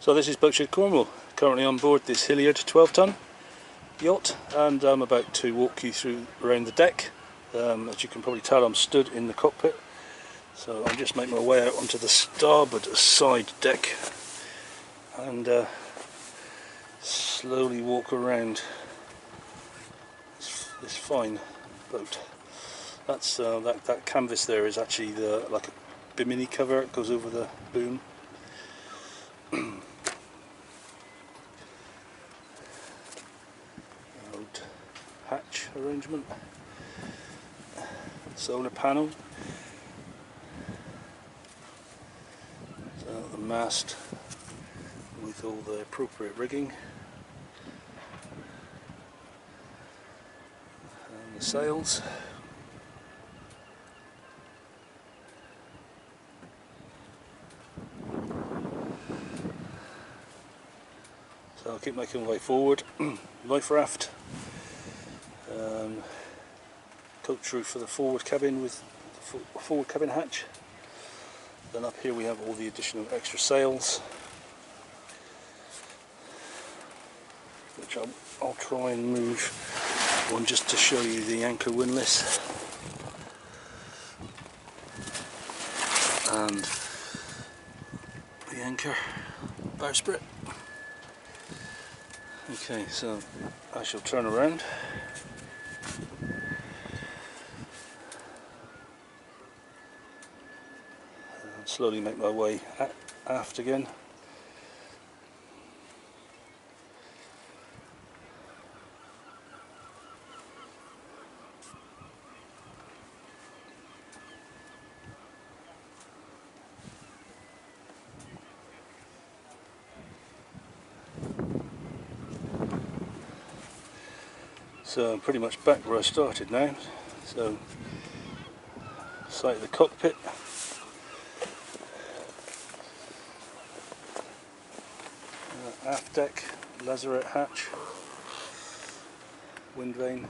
So this is Boatshed Cornwall, currently on board this Hillyard 12-ton yacht, and I'm about to walk you through around the deck. As you can probably tell, I'm stood in the cockpit, so I'll just make my way out onto the starboard side deck and slowly walk around this fine boat. That's that canvas there is actually like a bimini cover. It goes over the boom. Old hatch arrangement, solar panel, so the mast with all the appropriate rigging, and the sails. So I'll keep making my way forward. Life raft, coach roof for the forward cabin with the forward cabin hatch. Then up here we have all the additional extra sails, which I'll try and move one just to show you the anchor windlass and the anchor bowsprit. Okay, so I shall turn around and slowly make my way aft again. So I'm pretty much back where I started now. So, sight of the cockpit, aft deck, lazarette hatch, wind vane,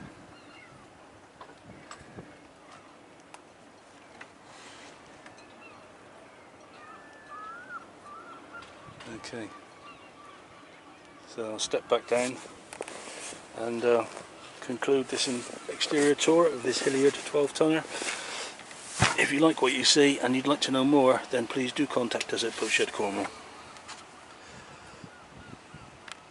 okay. So I'll step back down and conclude this exterior tour of this Hillyard 12-tonner. If you like what you see and you'd like to know more, then please do contact us at Boatshed Cornwall.